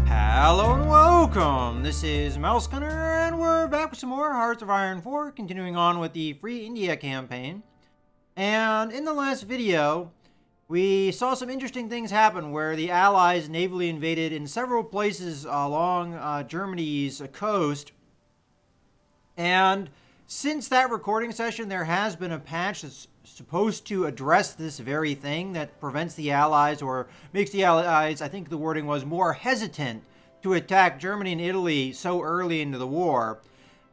Hello and welcome! This is Mouse Gunner, and we're back with some more Hearts of Iron 4, continuing on with the Free India campaign. And in the last video, we saw some interesting things happen where the Allies navally invaded in several places along Germany's coast. And since that recording session, there has been a patch that's supposed to address this very thing that prevents the Allies, or makes the Allies, I think the wording was, more hesitant to attack Germany and Italy so early into the war.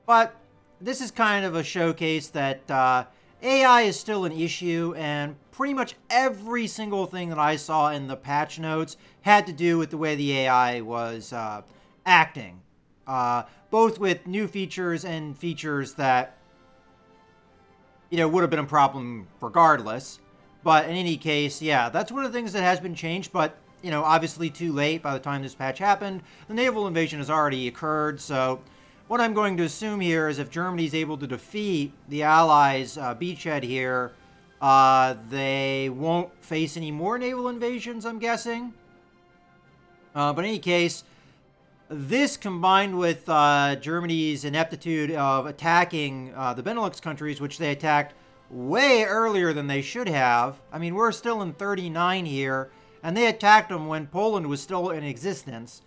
But this is kind of a showcase that AI is still an issue, and pretty much every single thing that I saw in the patch notes had to do with the way the AI was acting. Both with new features and features that, you know, would have been a problem regardless. But in any case, yeah, that's one of the things that has been changed, but, you know, obviously too late by the time this patch happened. The naval invasion has already occurred, so what I'm going to assume here is if Germany's able to defeat the Allies' beachhead here, they won't face any more naval invasions, I'm guessing. But in any case, this combined with Germany's ineptitude of attacking the Benelux countries, which they attacked way earlier than they should have. I mean, we're still in 39 here, and they attacked them when Poland was still in existence.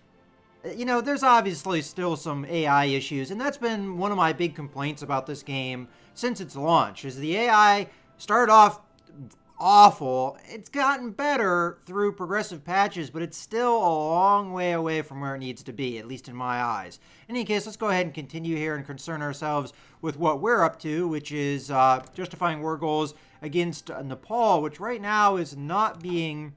You know, there's obviously still some AI issues, and that's been one of my big complaints about this game since its launch, is the AI started off awful. It's gotten better through progressive patches, but it's still a long way away from where it needs to be, at least in my eyes. In any case, let's go ahead and continue here and concern ourselves with what we're up to, which is justifying war goals against Nepal, which right now is not being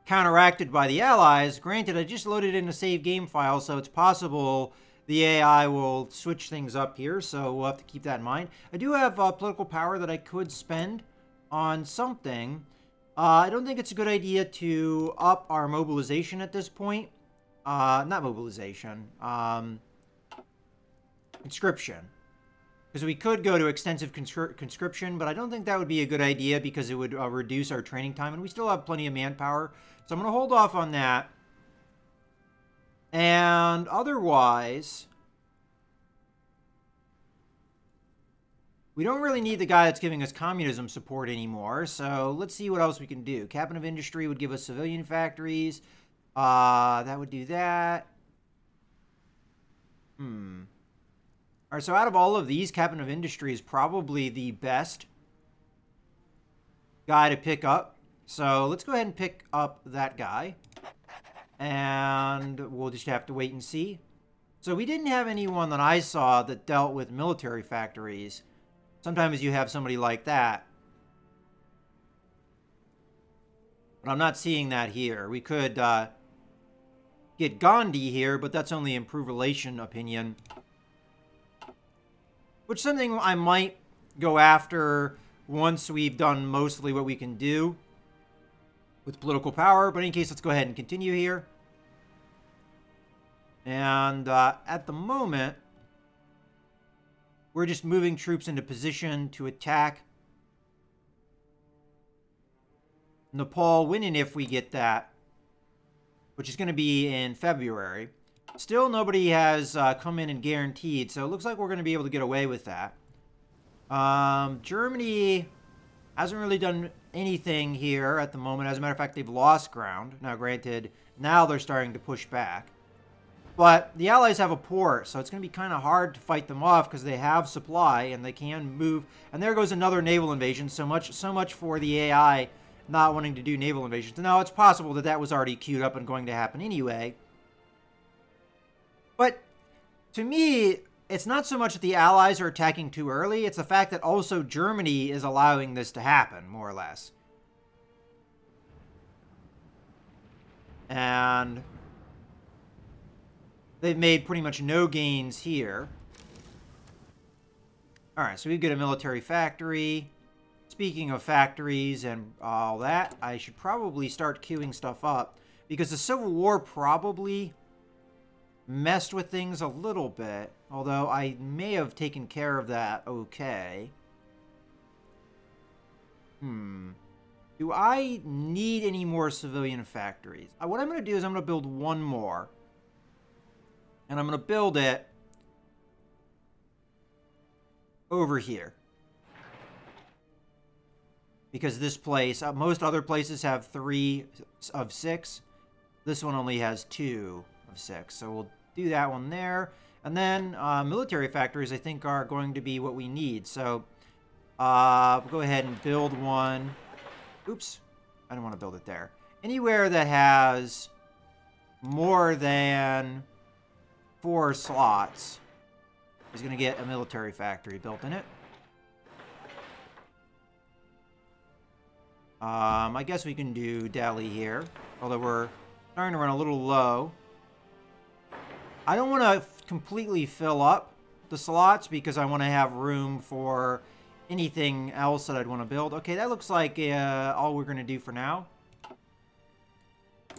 counteracted by the Allies. Granted, I just loaded in a save game file, so it's possible the AI will switch things up here, so we'll have to keep that in mind. I do have political power that I could spend on something. I don't think it's a good idea to up our mobilization at this point. Not mobilization. Conscription. Because we could go to extensive conscription, but I don't think that would be a good idea because it would reduce our training time, and we still have plenty of manpower. So I'm going to hold off on that. And otherwise, we don't really need the guy that's giving us communism support anymore. So let's see what else we can do. Captain of Industry would give us civilian factories. That would do that. All right, so out of all of these, Captain of Industry is probably the best guy to pick up. So let's go ahead and pick up that guy. And we'll just have to wait and see. So we didn't have anyone that I saw that dealt with military factories. Sometimes you have somebody like that. But I'm not seeing that here. We could get Gandhi here, but that's only improved relation opinion. Which is something I might go after once we've done mostly what we can do with political power. But in any case, let's go ahead and continue here. And at the moment, we're just moving troops into position to attack Nepal, winning if we get that, which is going to be in February. Still, nobody has come in and guaranteed, so it looks like we're going to be able to get away with that. Germany hasn't really done anything here at the moment. As a matter of fact, they've lost ground. Now, granted, now they're starting to push back. But the Allies have a port, so it's going to be kind of hard to fight them off because they have supply and they can move. And there goes another naval invasion. So much for the AI not wanting to do naval invasions. Now, it's possible that that was already queued up and going to happen anyway. But to me, it's not so much that the Allies are attacking too early. It's the fact that also Germany is allowing this to happen, more or less. And they've made pretty much no gains here. Alright, so we've got a military factory. Speaking of factories and all that, I should probably start queuing stuff up. Because the Civil War probably messed with things a little bit. Although I may have taken care of that okay. Do I need any more civilian factories? What I'm going to do is I'm going to build one more. And I'm going to build it over here. Because this place, most other places have 3 of 6. This one only has 2 of 6. So we'll do that one there. And then military factories, I think, are going to be what we need. So we'll go ahead and build one. Oops, I don't want to build it there. Anywhere that has more than 4 slots is going to get a military factory built in it. I guess we can do Delhi here, although we're starting to run a little low. I don't want to completely fill up the slots because I want to have room for anything else that I'd want to build. Okay, that looks like all we're going to do for now.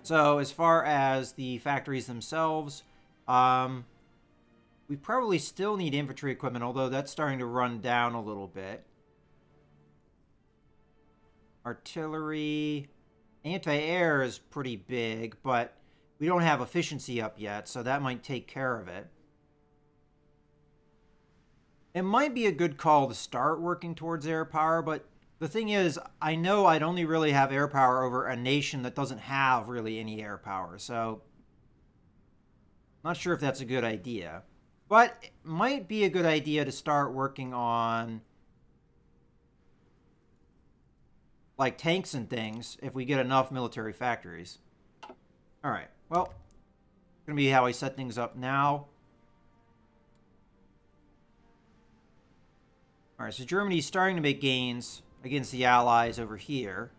So as far as the factories themselves, we probably still need infantry equipment, although that's starting to run down a little bit. Artillery, anti-air is pretty big, but we don't have efficiency up yet, so that might take care of it. It might be a good call to start working towards air power, but the thing is, I know I'd only really have air power over a nation that doesn't have really any air power, so not sure if that's a good idea. But it might be a good idea to start working on like tanks and things if we get enough military factories. All right, well, it's going to be how I set things up now. All right, so Germany's starting to make gains against the Allies over here.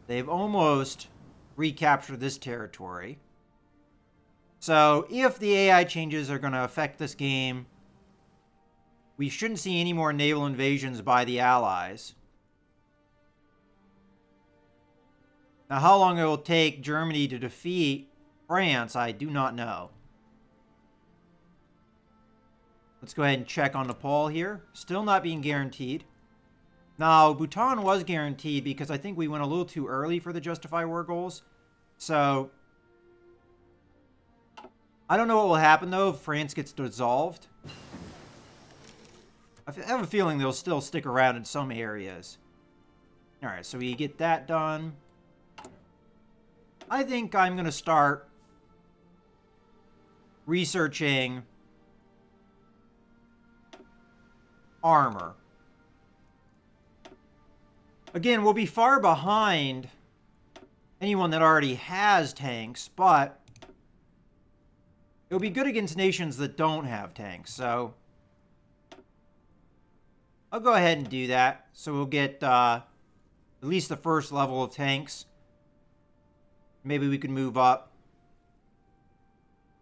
They've almost recaptured this territory. So if the AI changes are going to affect this game, we shouldn't see any more naval invasions by the Allies. Now, how long it will take Germany to defeat France, I do not know. Let's go ahead and check on Nepal here. Still not being guaranteed. Now, Bhutan was guaranteed because I think we went a little too early for the Justify War goals. So, I don't know what will happen, though, if France gets dissolved. I have a feeling they'll still stick around in some areas. Alright, so we get that done. I think I'm going to start researching armor. Again, we'll be far behind anyone that already has tanks, but it'll be good against nations that don't have tanks, so I'll go ahead and do that. So we'll get at least the first level of tanks. Maybe we can move up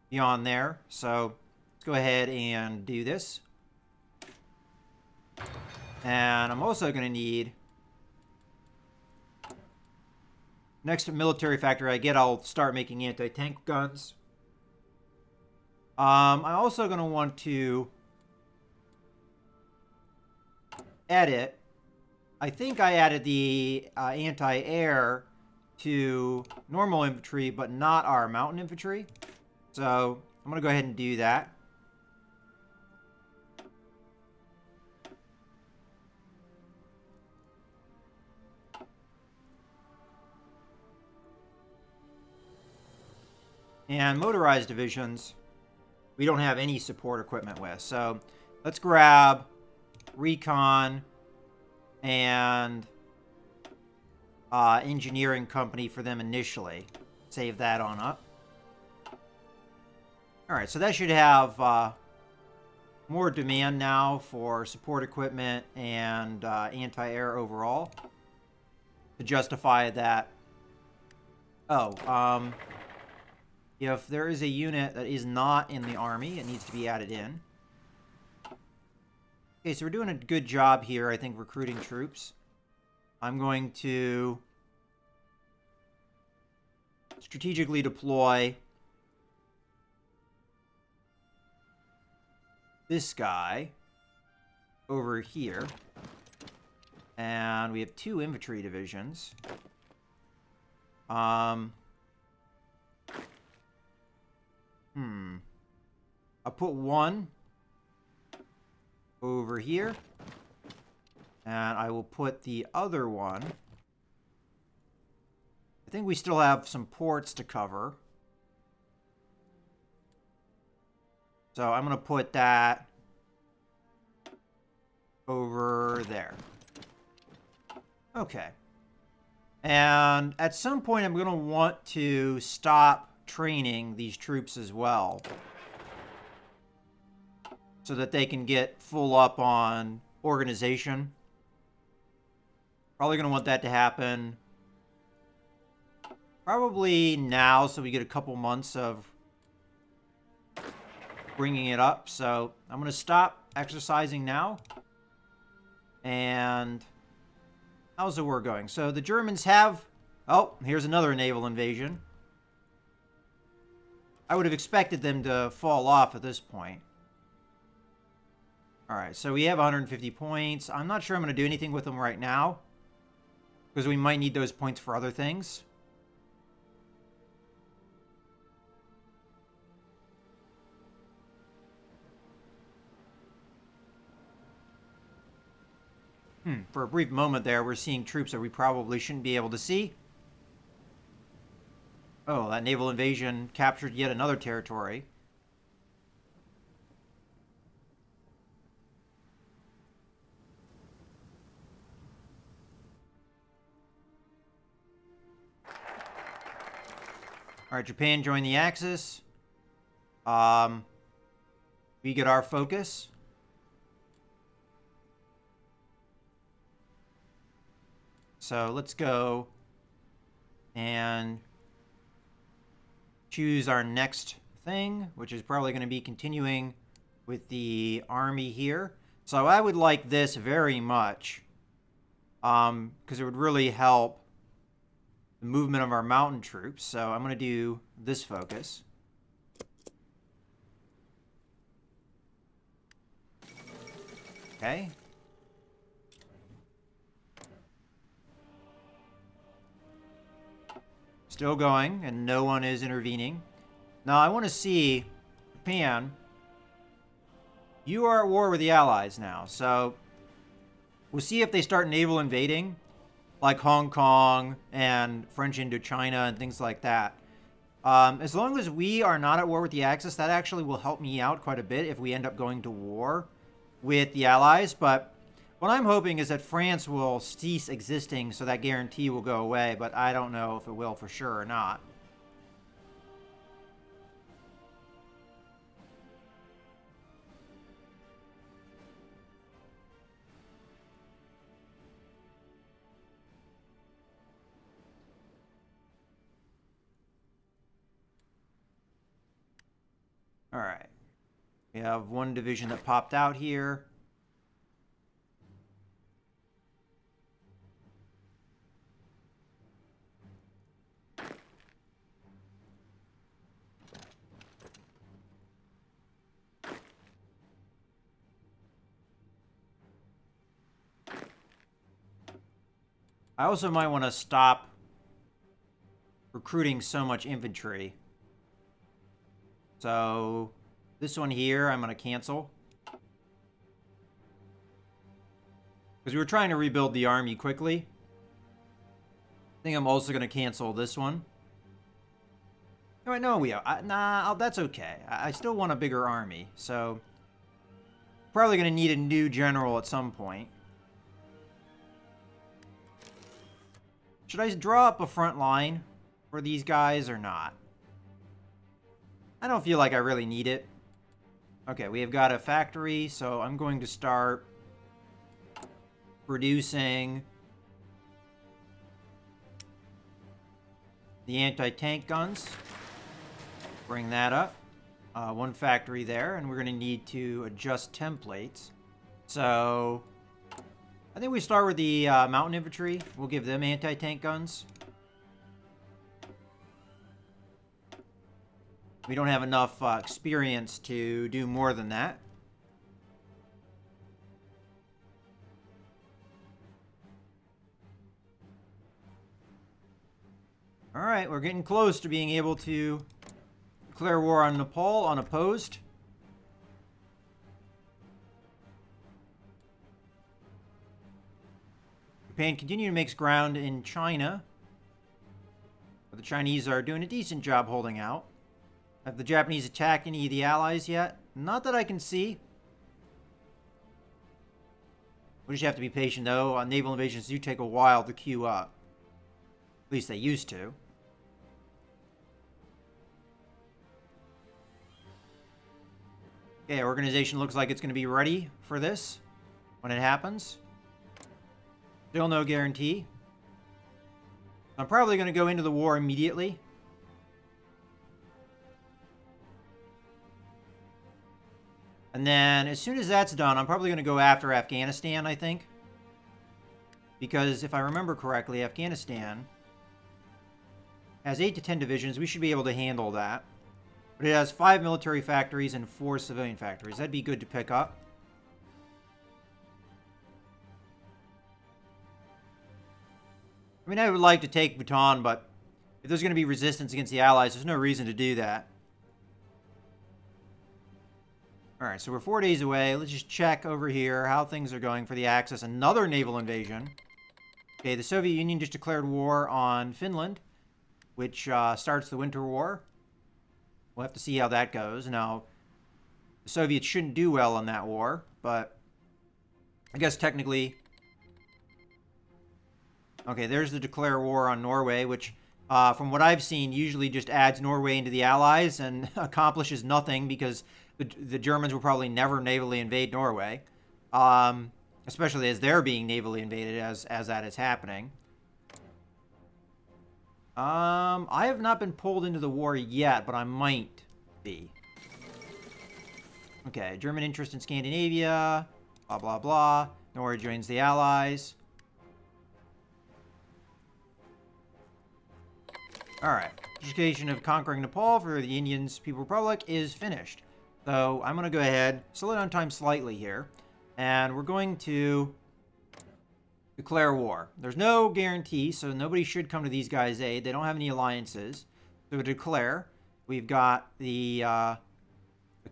beyond there. So let's go ahead and do this. And I'm also going to need, next military factory I get, I'll start making anti-tank guns. I'm also going to want to edit. I think I added the anti-air to normal infantry, but not our mountain infantry. So I'm going to go ahead and do that. And motorized divisions, we don't have any support equipment with. So let's grab recon and engineering company for them initially. Save that on up. Alright, so that should have more demand now for support equipment and anti-air overall to justify that. Oh, if there is a unit that is not in the army, it needs to be added in. Okay, so we're doing a good job here, I think, recruiting troops. I'm going to strategically deploy this guy over here. And we have 2 infantry divisions. I'll put 1 over here. And I will put the other one. I think we still have some ports to cover. So I'm going to put that over there. Okay. And at some point, I'm going to want to stop training these troops as well, so that they can get full up on organization. Probably going to want that to happen probably now, so we get a couple months of bringing it up. So I'm going to stop exercising now. And how's the war going? So the Germans have... Oh, here's another naval invasion. I would have expected them to fall off at this point. Alright, so we have 150 points. I'm not sure I'm going to do anything with them right now, because we might need those points for other things. For a brief moment there, we're seeing troops that we probably shouldn't be able to see. Oh, that naval invasion captured yet another territory. Alright, Japan joined the Axis. We get our focus. So let's go and choose our next thing, which is probably going to be continuing with the army here. So I would like this very much, because it would really help the movement of our mountain troops. So I'm going to do this focus. Okay. Still going, and no one is intervening. Now, I want to see, Japan, you are at war with the Allies now, so we'll see if they start naval invading, like Hong Kong and French Indochina and things like that. As long as we are not at war with the Axis, that actually will help me out quite a bit if we end up going to war with the Allies, but what I'm hoping is that France will cease existing, so that guarantee will go away, but I don't know if it will for sure or not. All right. We have one division that popped out here. I also might want to stop recruiting so much infantry. So this one here, I'm going to cancel. Because we were trying to rebuild the army quickly. I think I'm also going to cancel this one. No, we are. Nah, that's okay. I still want a bigger army. So probably going to need a new general at some point. Should I draw up a front line for these guys or not? I don't feel like I really need it. Okay, we have got a factory, so I'm going to start producing the anti-tank guns. Bring that up. One factory there, and we're going to need to adjust templates. So I think we start with the mountain infantry. We'll give them anti-tank guns. We don't have enough experience to do more than that. Alright, we're getting close to being able to declare war on Nepal unopposed. Japan continue to make ground in China. But the Chinese are doing a decent job holding out. Have the Japanese attacked any of the allies yet? Not that I can see. We just have to be patient, though. Naval invasions do take a while to queue up. At least they used to. Okay, organization looks like it's going to be ready for this when it happens. Still no guarantee. I'm probably going to go into the war immediately. And then, as soon as that's done, I'm probably going to go after Afghanistan, I think. Because, if I remember correctly, Afghanistan has 8 to 10 divisions. We should be able to handle that. But it has 5 military factories and 4 civilian factories. That'd be good to pick up. I mean, I would like to take Bhutan, but if there's going to be resistance against the Allies, there's no reason to do that. Alright, so we're 4 days away. Let's just check over here how things are going for the Axis. Another naval invasion. Okay, the Soviet Union just declared war on Finland, which starts the Winter War. We'll have to see how that goes. Now, the Soviets shouldn't do well in that war, but I guess technically... Okay, there's the declare war on Norway, which, from what I've seen, usually just adds Norway into the Allies and accomplishes nothing because the Germans will probably never navally invade Norway, especially as they're being navally invaded as that is happening. I have not been pulled into the war yet, but I might be. Okay, German interest in Scandinavia, blah, blah, blah. Norway joins the Allies. Alright, education of conquering Nepal for the Indian People's Republic is finished. So I'm going to go ahead, slow down time slightly here, and we're going to declare war. There's no guarantee, so nobody should come to these guys' aid. They don't have any alliances. So declare. We've got the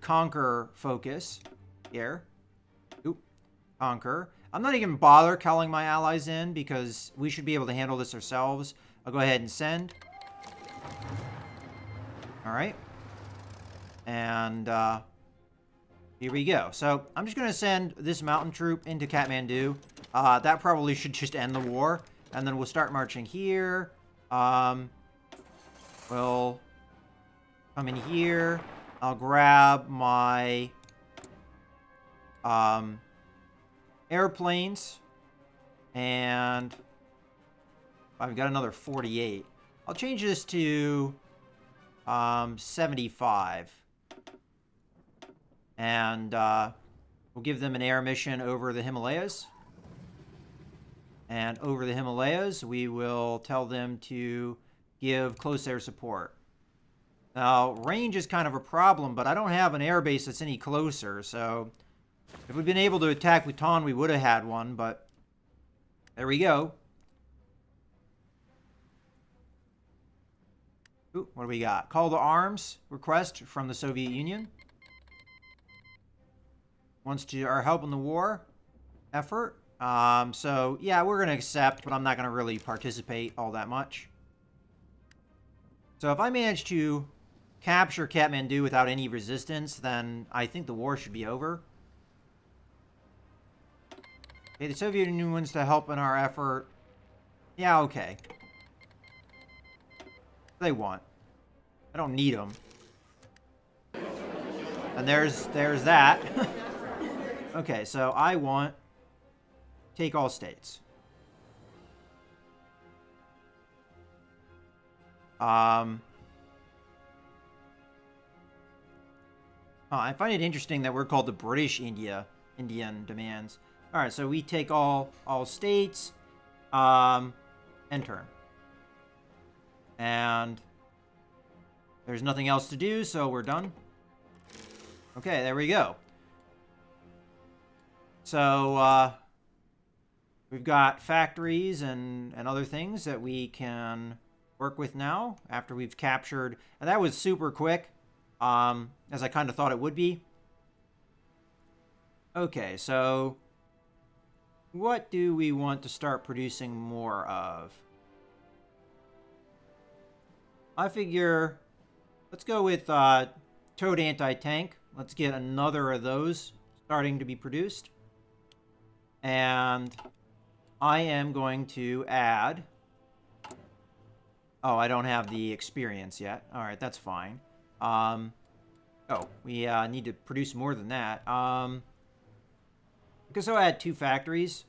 conquer focus here. Oop, conquer. I'm not even bother calling my allies in because we should be able to handle this ourselves. I'll go ahead and send. Alright. And here we go. So I'm just going to send this mountain troop into Kathmandu. That probably should just end the war. And then we'll start marching here. We'll come in here. I'll grab my airplanes. And I've got another 48. I'll change this to 75. And we'll give them an air mission over the Himalayas. And over the Himalayas, we will tell them to give close air support. Now, range is kind of a problem, but I don't have an air base that's any closer, so if we'd been able to attack Bhutan, we would have had one, but there we go. Ooh, what do we got? Call to arms request from the Soviet Union. Wants to our help in the war effort. So, yeah, we're going to accept, but I'm not going to really participate all that much. So if I manage to capture Kathmandu without any resistance, then I think the war should be over. Okay, the Soviet Union wants to help in our effort. Yeah, okay. They want. I don't need them. And there's that. Okay, so I want take all states. I find it interesting that we're called the British Indian demands. All right, so we take all states, end turn. And there's nothing else to do, so we're done. Okay, there we go. So, we've got factories and other things that we can work with now after we've captured. And that was super quick, as I kind of thought it would be. Okay, so what do we want to start producing more of? I figure let's go with towed anti-tank. Let's get another of those starting to be produced. And I am going to add... Oh, I don't have the experience yet. All right, that's fine. Oh, we need to produce more than that. Because I'll add 2 factories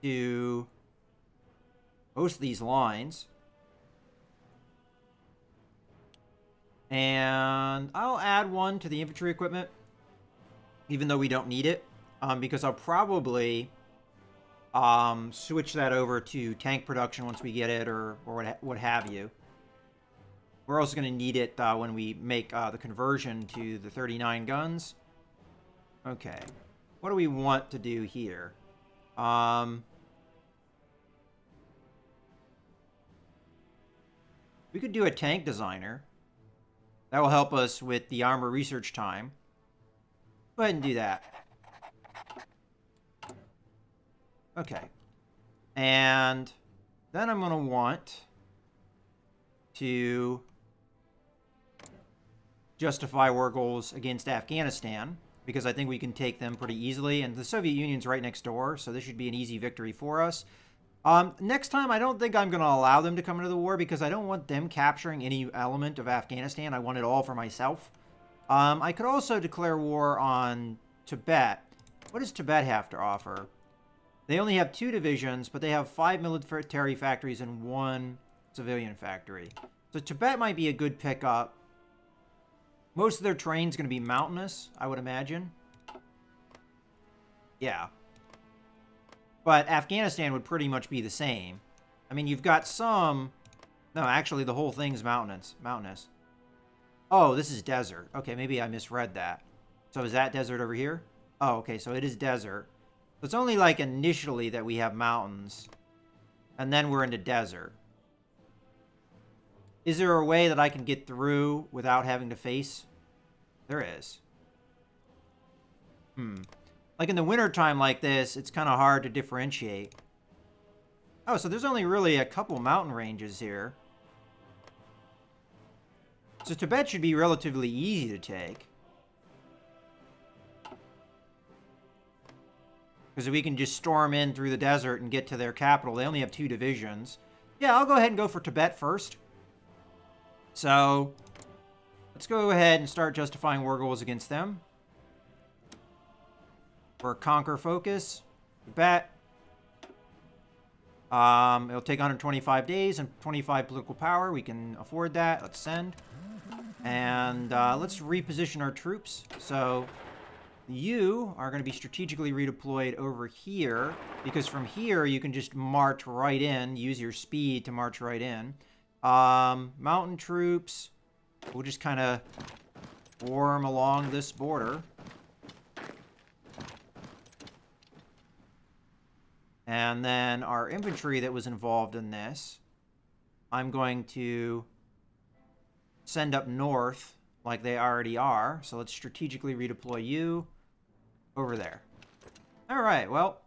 to host these lines. And I'll add 1 to the infantry equipment, even though we don't need it, because I'll probably switch that over to tank production once we get it, or what have you. We're also going to need it when we make the conversion to the 39 guns. Okay, what do we want to do here? We could do a tank designer. That will help us with the armor research time. Go ahead and do that. Okay. And then I'm going to want to justify war goals against Afghanistan, because I think we can take them pretty easily. And the Soviet Union's right next door, so this should be an easy victory for us. Next time, I don't think I'm going to allow them to come into the war, because I don't want them capturing any element of Afghanistan. I want it all for myself. I could also declare war on Tibet. What does Tibet have to offer? They only have 2 divisions, but they have 5 military factories and 1 civilian factory. So Tibet might be a good pickup. Most of their terrain's going to be mountainous, I would imagine. Yeah. But Afghanistan would pretty much be the same. I mean, you've got some... No, actually, the whole thing's mountainous. Oh, this is desert. Okay, maybe I misread that. So is that desert over here? Oh, okay, so it is desert. So it's only like initially that we have mountains. And then we're into desert. Is there a way that I can get through without having to face? There is. Like in the wintertime like this, it's kind of hard to differentiate. Oh, so there's only really a couple mountain ranges here. So Tibet should be relatively easy to take. Because we can just storm in through the desert and get to their capital. They only have 2 divisions. Yeah, I'll go ahead and go for Tibet first. So, let's go ahead and start justifying war goals against them. For Conquer Focus, Tibet. It'll take 125 days and 25 political power. We can afford that. Let's send. And let's reposition our troops. So, you are going to be strategically redeployed over here, because from here you can just march right in, use your speed to march right in. Mountain troops, we'll just kind of form along this border. And then our infantry that was involved in this, I'm going to send up north like they already are. So let's strategically redeploy you over there. All right, well,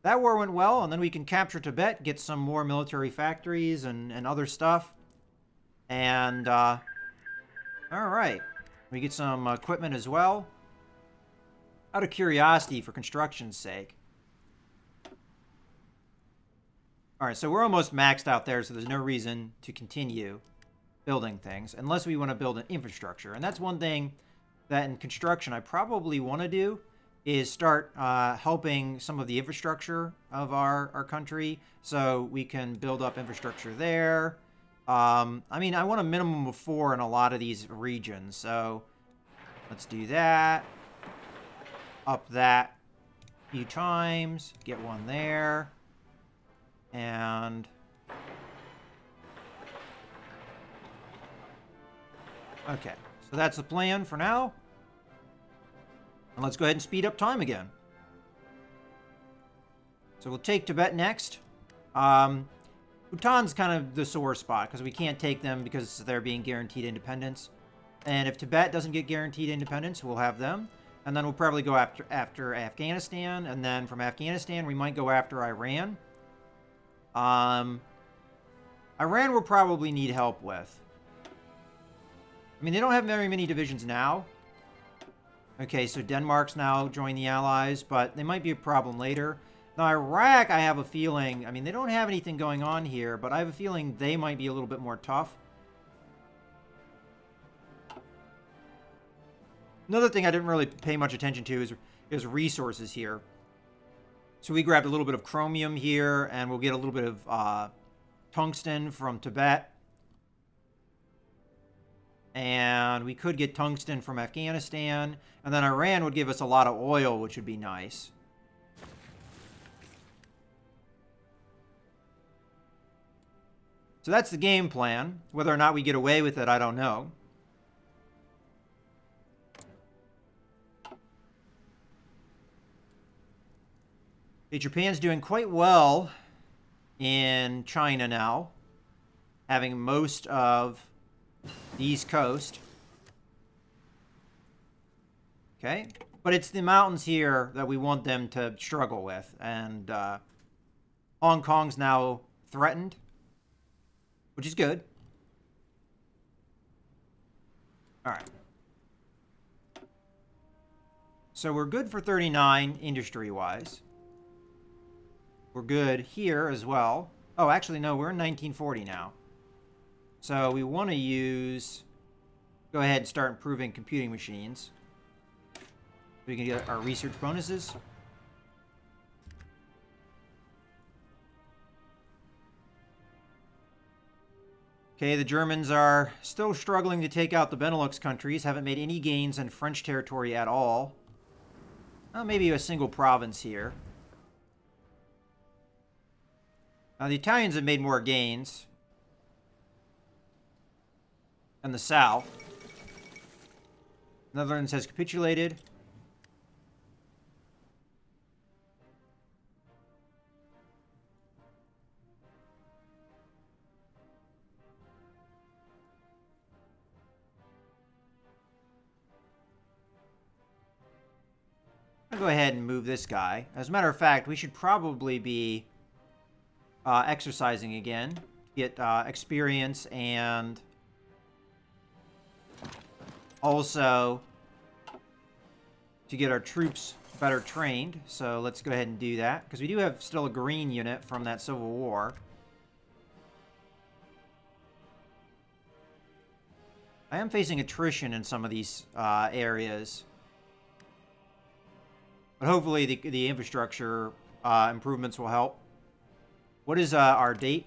that war went well, and then we can capture Tibet, get some more military factories and other stuff. And, all right, we get some equipment as well. Out of curiosity, for construction's sake. All right, so we're almost maxed out there, so there's no reason to continue building things, unless we want to build an infrastructure. And that's one thing that in construction I probably want to do, is start helping some of the infrastructure of our country, so we can build up infrastructure there. I mean, I want a minimum of 4 in a lot of these regions, so let's do that. Up that a few times, get 1 there, and okay, so that's the plan for now. And let's go ahead and speed up time again. So we'll take Tibet next. Bhutan's kind of the sore spot, because we can't take them because they're being guaranteed independence. And if Tibet doesn't get guaranteed independence, we'll have them. And then we'll probably go after Afghanistan. And then from Afghanistan, we might go after Iran. Iran will probably need help with. I mean, they don't have very many divisions now. Okay, so Denmark's now joined the Allies, but they might be a problem later. Now, Iraq, I have a feeling... I mean, they don't have anything going on here, but I have a feeling they might be a little bit more tough. Another thing I didn't really pay much attention to is resources here. So we grabbed a little bit of chromium here, and we'll get a little bit of tungsten from Tibet. And we could get tungsten from Afghanistan. And then Iran would give us a lot of oil, which would be nice. So that's the game plan. Whether or not we get away with it, I don't know. Okay, Japan's doing quite well in China now, having most of the East Coast. Okay, but it's the mountains here that we want them to struggle with, and Hong Kong's now threatened, which is good. All right. So we're good for 39 industry-wise. We're good here as well. Oh, actually, no, we're in 1940 now. So we want to use... Go ahead and start improving computing machines. We can get our research bonuses. Okay, the Germans are still struggling to take out the Benelux countries. Haven't made any gains in French territory at all. Maybe a single province here. The Italians have made more gains in the south. Netherlands has capitulated. I'll go ahead and move this guy. As a matter of fact, we should probably be exercising again, get experience, and also to get our troops better trained. So let's go ahead and do that, because we do have still a green unit from that Civil War. I am facing attrition in some of these areas, but hopefully the infrastructure improvements will help. What is our date?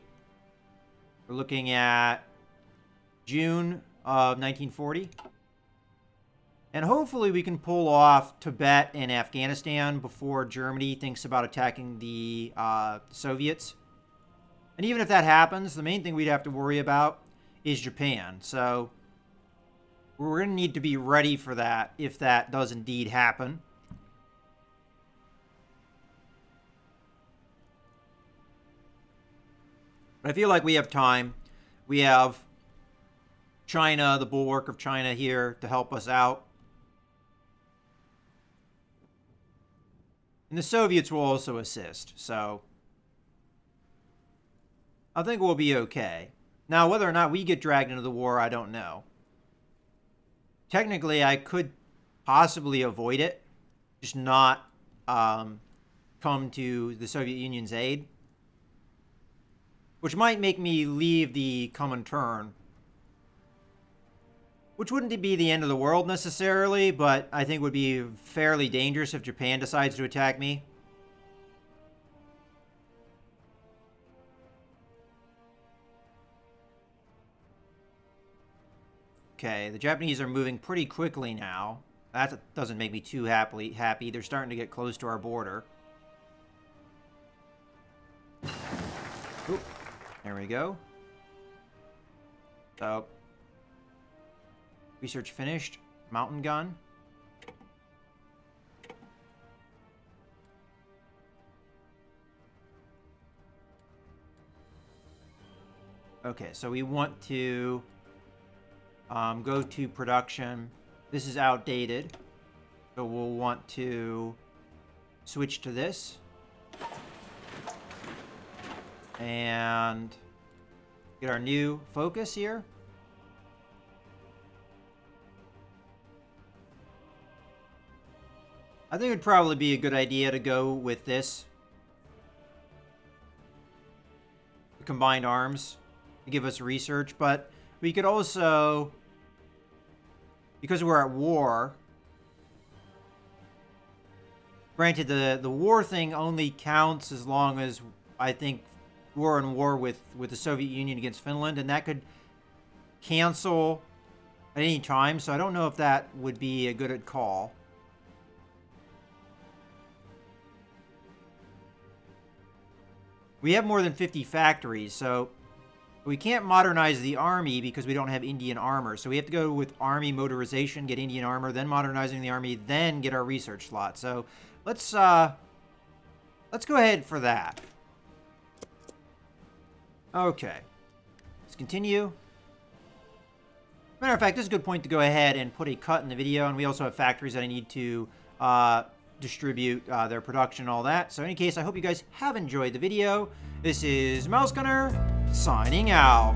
We're looking at June of 1940. And hopefully we can pull off Tibet and Afghanistan before Germany thinks about attacking the Soviets. And even if that happens, the main thing we'd have to worry about is Japan. So we're going to need to be ready for that if that does indeed happen. But I feel like we have time. We have China, the bulwark of China here to help us out. And the Soviets will also assist, so I think we'll be okay. Now, whether or not we get dragged into the war, I don't know. Technically, I could possibly avoid it, just not come to the Soviet Union's aid, which might make me leave the Comintern, which wouldn't be the end of the world necessarily, but I think would be fairly dangerous if Japan decides to attack me. Okay, the Japanese are moving pretty quickly now. That doesn't make me too happy. They're starting to get close to our border. Oop. There we go. So, research finished. Mountain gun. Okay, so we want to go to production. This is outdated, so we'll want to switch to this. And get our new focus here. I think it'd probably be a good idea to go with this. Combined arms to give us research, but we could also, because we're at war, granted the war thing only counts as long as, I think, we're in war with the Soviet Union against Finland, and that could cancel at any time, so I don't know if that would be a good call. We have more than 50 factories, so we can't modernize the army because we don't have Indian armor. So we have to go with army motorization, get Indian armor, then modernizing the army, then get our research slot. So let's go ahead for that. Okay. Let's continue. Matter of fact, this is a good point to go ahead and put a cut in the video, and we also have factories that I need to distribute their production and all that. So in any case, I hope you guys have enjoyed the video. This is Mouse Gunner, signing out.